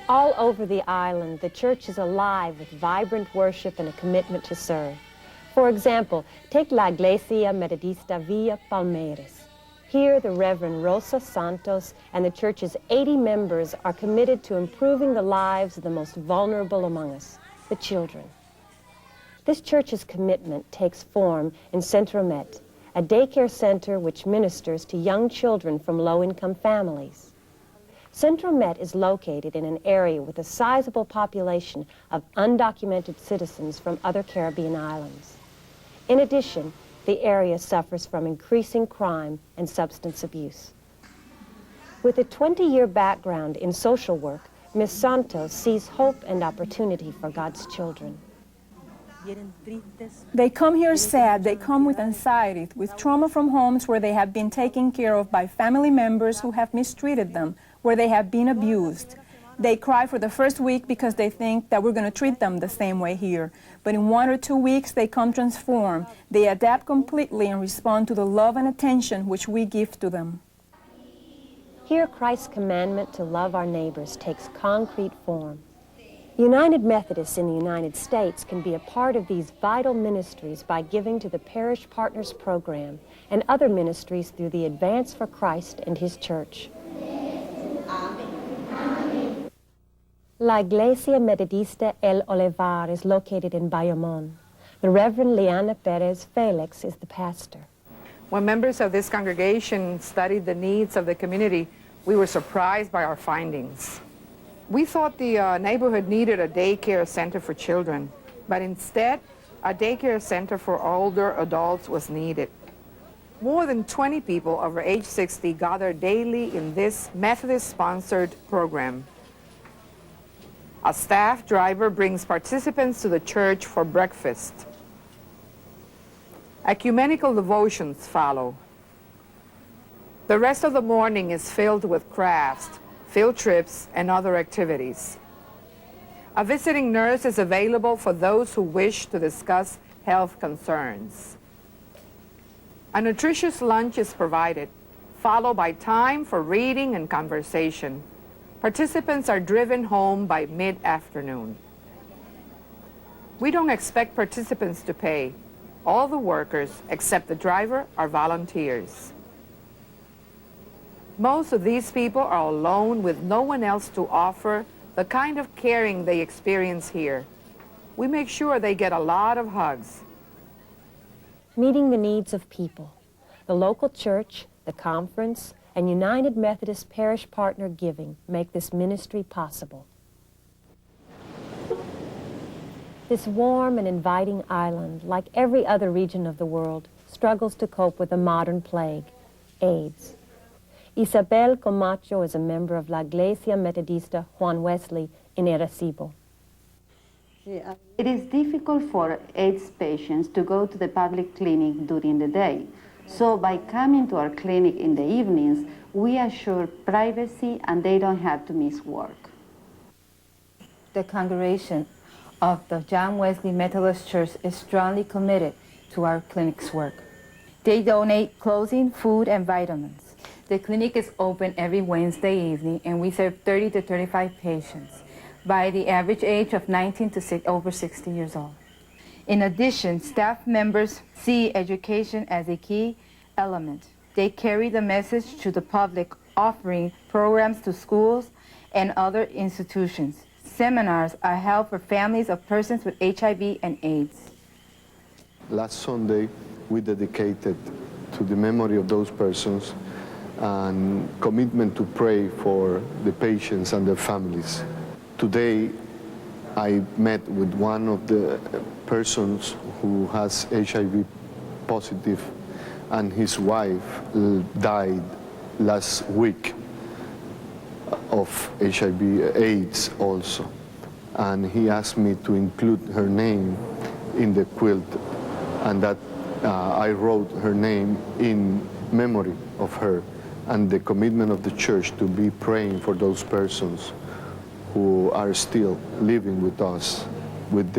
All over the island, the church is alive with vibrant worship and a commitment to serve. For example, take La Iglesia Metodista Villa Palmeras. Here, the Reverend Rosa Santos and the church's 80 members are committed to improving the lives of the most vulnerable among us, the children. This church's commitment takes form in Centro Met, a daycare center which ministers to young children from low-income families. Centro Met is located in an area with a sizable population of undocumented citizens from other Caribbean islands. In addition, the area suffers from increasing crime and substance abuse. With a 20-year background in social work, Ms. Santos sees hope and opportunity for God's children. They come here sad, they come with anxiety, with trauma from homes where they have been taken care of by family members who have mistreated them, where they have been abused. They cry for the first week because they think that we're going to treat them the same way here. But in 1 or 2 weeks, they come transformed. They adapt completely and respond to the love and attention which we give to them. Here, Christ's commandment to love our neighbors takes concrete form. United Methodists in the United States can be a part of these vital ministries by giving to the Parish Partners Program and other ministries through the Advance for Christ and His Church. La Iglesia Metodista El Olivar is located in Bayamón. The Reverend Liana Perez Felix is the pastor. When members of this congregation studied the needs of the community, we were surprised by our findings. We thought the neighborhood needed a daycare center for children, but instead, a daycare center for older adults was needed. More than 20 people over age 60 gather daily in this Methodist-sponsored program. A staff driver brings participants to the church for breakfast. Ecumenical devotions follow. The rest of the morning is filled with crafts, field trips, and other activities. A visiting nurse is available for those who wish to discuss health concerns. A nutritious lunch is provided, followed by time for reading and conversation. Participants are driven home by mid-afternoon. We don't expect participants to pay. All the workers, except the driver, are volunteers. Most of these people are alone with no one else to offer the kind of caring they experience here. We make sure they get a lot of hugs. Meeting the needs of people. The local church, the conference, and United Methodist Parish Partner Giving make this ministry possible. This warm and inviting island, like every other region of the world, struggles to cope with a modern plague, AIDS. Isabel Camacho is a member of La Iglesia Metodista Juan Wesley in Arecibo. It is difficult for AIDS patients to go to the public clinic during the day. So by coming to our clinic in the evenings, we assure privacy and they don't have to miss work. The congregation of the John Wesley Methodist Church is strongly committed to our clinic's work. They donate clothing, food, and vitamins. The clinic is open every Wednesday evening, and we serve 30 to 35 patients by the average age of 19 to over 60 years old. In addition, staff members see education as a key element. They carry the message to the public, offering programs to schools and other institutions. Seminars are held for families of persons with HIV and AIDS. Last Sunday, we dedicated to the memory of those persons and commitment to pray for the patients and their families. Today, I met with one of the persons who has HIV positive, and his wife died last week of HIV AIDS also. And he asked me to include her name in the quilt, and that I wrote her name in memory of her, and the commitment of the church to be praying for those persons who are still living with us with the